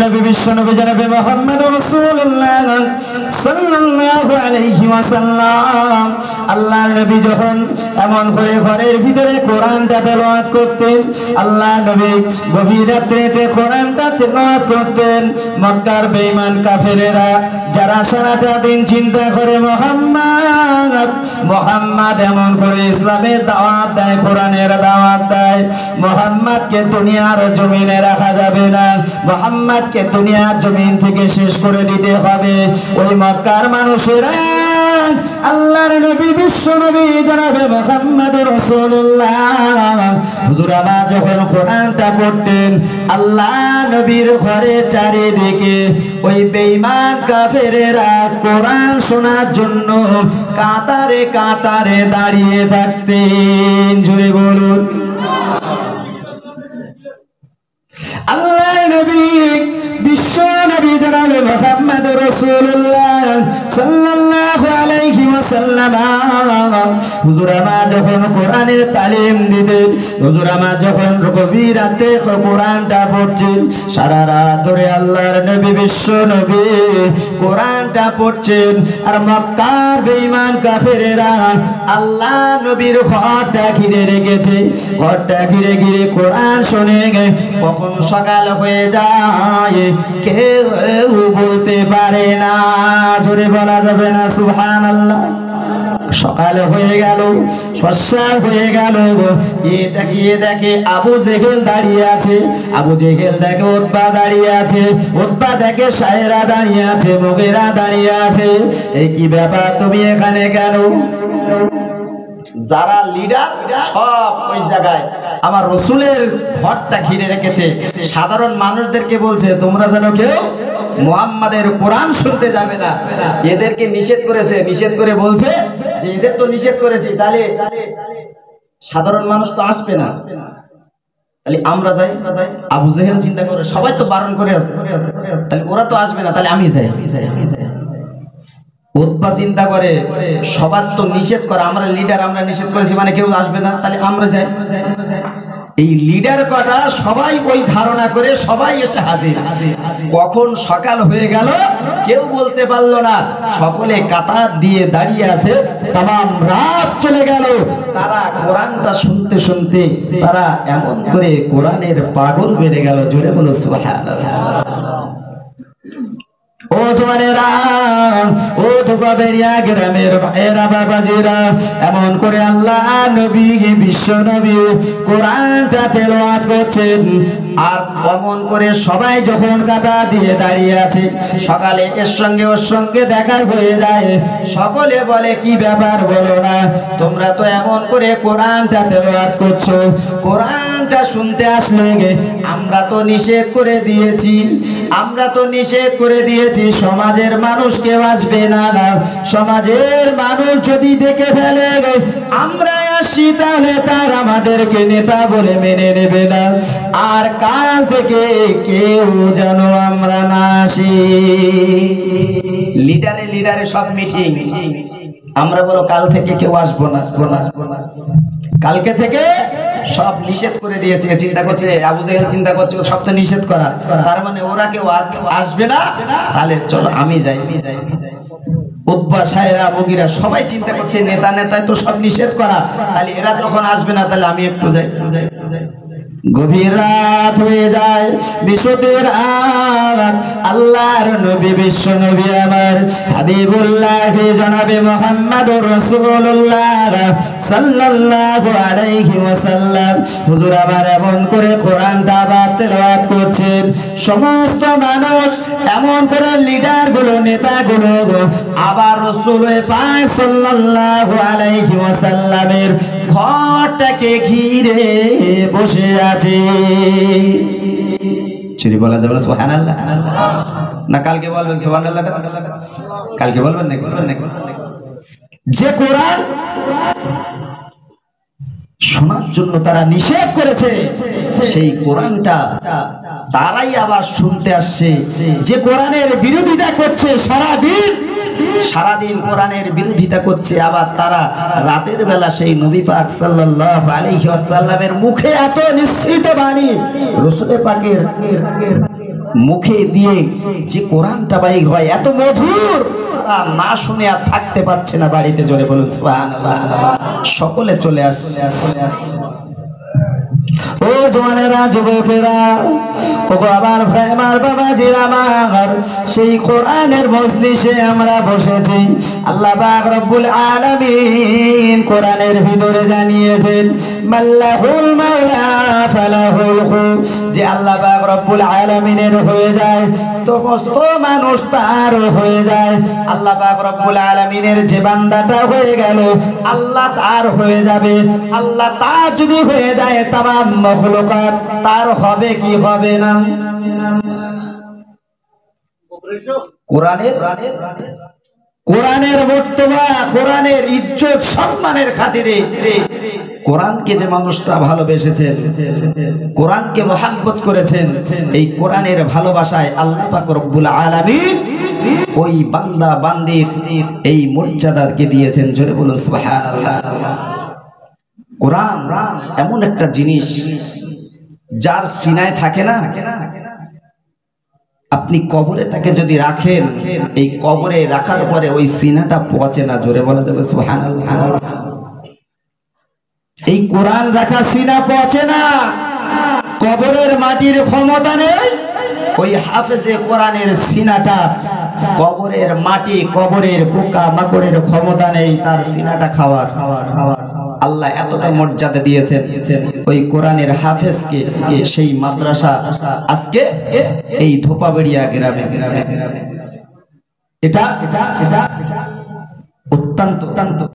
নবী বিশ্ব নবী জনাবে মুহাম্মদুর রাসূলুল্লাহ সাল্লাল্লাহু আলাইহি ওয়াসাল্লাম আল্লাহর নবী যখন এমন করে ঘরের ভিতরে কোরআনটা তেলাওয়াত করতেন, আল্লাহর নবী গভীর রাত্রিতে কোরআনটা তেলাওয়াত করতেন। মক্কার বেঈমান কাফেরেরা যারা সারাটা দিন চিন্তা করে মুহাম্মদ এমন করে ইসলামের দাওয়াত দেয়, কোরআনের দাওয়াত দেয়, মুহাম্মদকে দুনিয়ার জমিনে রাখা যাবে না, মুহাম্মদকে দুনিয়ার জমিন থেকে শেষ করে দিতে হবে। ওই মক্কার মানুষেরা আল্লাহর নবী বিশ্ব নবী জনাবে মুহাম্মদুর রাসূলুল্লাহ হুজুর আমার যখন কোরআনটা পড়তেন, আল্লাহ নবীর ঘরে চারিদিকে ওই বেঈমান কাফেরেরা কোরআন শোনার জন্য কাতারে কাতারে দাঁড়িয়ে থাকতেন। জোরে বলুন আল্লাহর নবী বিশ্ব নবী জনাবে মুহাম্মদুর রাসূলুল্লাহ সাল্লাল্লাহু আলাইহি ওয়াসাল্লাম হুজুর আমার যখন কোরআনের তালিম দিতেন, হুজুর আমার যখন গভীর রাতে কোরআনটা পড়ছেন, সারা রাত ধরে আল্লাহর নবী বিশ্ব নবী কোরআনটা পড়ছেন, আর মক্কার বেঈমান কাফেরেরা আল্লাহ নবীর ঘরটা ঘিরে রেখেছে, ঘরটা ঘিরে ঘিরে কোরআন শুনে কখন সকাল হয়ে যায় কেউ বলতে পারে না। জোরে বলা যাবে না সুবহানাল্লাহ। সকালে হয়ে গেল, সস্যা হয়ে গেল, দেখে আবু জেহেল দাঁড়িয়ে আছে, আবু জেহেল দেখে উতবা দাঁড়িয়ে আছে, উতবা দেখে সায়রা দাঁড়িয়ে আছে, মুগীরা দাঁড়িয়ে আছে। এই কি ব্যাপার, তুমি এখানে কেন? যারা লিডার সব ওই জায়গায় আমার রাসূলের ঘরটা ঘিরে রেখেছে, সাধারণ মানুষদেরকে বলছে তোমরা যেন কেউ মুহাম্মাদের কোরআন শুনতে যাবে না। এদেরকে নিষেধ করেছে, নিষেধ করে বলছে যে এদের তো নিষেধ করেছি, তাহলে সাধারণ মানুষ তো আসবে না, তাহলে আমরা যাই। আবু জেহেল চিন্তা করে সবাই তো বারণ করে আছে, তাহলে ওরা তো আসবে না, তাহলে আমি যাই। উতবা চিন্তা করে সবার তো নিষেধ করা, আমরা লিডার, আমরা নিষেধ করেছি মানে কেউ আসবে না, তাহলে আমরা যাই। এই লিডার কটা সবাই ওই ধারণা করে সবাই এসে হাজির। কখন সকাল হয়ে গেল কেউ বলতে পারলো না, সকলে কাতার দিয়ে দাঁড়িয়ে আছে, তামাম রাত চলে গেল। তারা কোরআনটা শুনতে শুনতে তারা এমন করে কোরআনের পাগল বেড়ে গেল। জোরে বলো সুবহানাল্লাহ। ও জওয়ানেরা, ও ধোপাবেড়িয়া গ্রামের ভাইয়েরা বাবাজিরা, এমন করে আল্লাহ নবী বিশ্ব নবী কোরআনটা তেলাওয়াত করছেন, আর অমন করে সবাই যখন কাতা দিয়ে দাঁড়িয়ে আছে, সকালে এর সঙ্গে ওর সঙ্গে দেখা হয়ে যায়, সকলে বলে কি ব্যাপার বলো না, তোমরা তো এমন করে কোরআনটা তেলাওয়াত করছো, কোরআনটা শুনতে আসলে আমরা তো নিষেধ করে দিয়েছি, আমরা তো নিষেধ করে দিয়েছি সমাজের মানুষ কেউ আসবে না, সমাজের মানুষ যদি দেখে ফেলে আমরা আসি তাহলে তার আমাদেরকে নেতা বলে মেনে নেবে না, আর কাল থেকে কেউ যেন আমরা না আসি। লিডারে লিডারে সব মিটিং, আমরা বলো কাল থেকে কেউ আসবো না, কালকে থেকে সব নিষেধ করে দিয়েছে। চিন্তা করছে আবু জেহেল, চিন্তা করছে সব তো নিষেধ করা, তার মানে ওরা কেউ আসবে না, তাহলে চলো আমি যাই। উতবা সায়রা মুগীরা সবাই চিন্তা করছে নেতা নেতায় তো সব নিষেধ করা, তাহলে এরা যখন আসবে না তাহলে আমি একটু যাই। গভীর রাত হয়ে যায়, বিশুদ্ধের রাত, আল্লাহর নবী বিশ্ব নবী আমার হাবিবুল্লাহ জনাবে মুহাম্মদুর রাসূলুল্লাহ সাল্লাল্লাহু আলাইহি ওয়াসাল্লাম হুজুর আবার এমন করে কোরআনটা আবার তেলাওয়াত করছেন। সমস্ত মানুষ এমন করে লিডার গুলো, নেতা গুলো আবার রাসূল পাক সাল্লাল্লাহু আলাইহি ওয়াসাল্লামের ঘরটাকে ঘিরে বসে আছে। চুরি বলা যাবে না সুবহানাল্লাহ না? কালকে বলবেন সুবহানাল্লাহ, কালকে বলবেন না? যে কোরআন শোনার জন্য তারা নিষেধ করেছে, সেই কোরআনটা তারাই আবার শুনতে আসছে। যে কোরআনের বিরোধিতা করছে সারাদিন কোরআনের বিরোধিতা করছে, আবার তারা রাতের বেলা সেই নবী পাক সাল্লাল্লাহু আলাইহি ওয়াসাল্লামের মুখে এত নিশ্চিত বাণী, রাসূল পাকের মুখে দিয়ে যে কোরআনটা বাইর হয় এত মধুর, তারা না শুনে আর থাকতে পারছে না বাড়িতে। জোরে বলুন সুবহানাল্লাহ। সকলে চলে আসছে। ও জওয়ানেরা, যুবকেরা, ও আমার ভাই, আমার বাবাজিরা, আমার সেই কোরআনের মজলিসে আমরা বসেছি। আল্লাহ পাক রব্বুল আলামিন কোরআনের ভিতরে জানিয়েছেন, মাল্লাহুল মাওলা ফালাহুল খু, যে আল্লাহ পাক রব্বুল আলামিনের হয়ে যায় সমস্ত মানুষ তার হয়ে যায়। আল্লাহ পাক রব্বুল আলামিনের যে বান্দাটা হয়ে গেল, আল্লাহ তার হয়ে যাবে। আল্লাহ তার যদি হয়ে যায়, তামাম মখলুকাত তার হবে কি হবে না? কোরআনের বর্তমান, কোরআনের ইজ্জত সম্মানের খাতিরে কোরআনকে যে মানুষটা ভালোবেসেছেন, কোরআনকে মহব্বত করেছেন, এই কোরআনের ভালোবাসায় আল্লাহ পাক রব্বুল আলামিন ওই বান্দা বান্দির এই মর্যাদাকে দিয়েছেন। জোরে বলুন সুবহানাল্লাহ। কোরআন এমন একটা জিনিস, যার সিনায় থাকে না, আপনি কবরে তাকে যদি রাখেন, এই কবরে রাখার পরে ওই সিনাটা পচে না। জোরে বলা যাবে সুবহানাল্লাহ। এই কোরআন রাখা সিনা পচে না। কবরের মাটির ক্ষমতা নেই ওই হাফেজে কোরআনের সিনাটা, কবরের মাটি, কবরের পোকা মাকড়ের ক্ষমতা নেই তার সিনাটা খাওয়ার। আল্লাহ এতটা মর্যাদা দিয়েছেন ওই কোরআনের হাফেজকে। সেই মাদ্রাসা আজকে এই ধোপাবেড়িয়া গ্রামে, এটা অত্যন্ত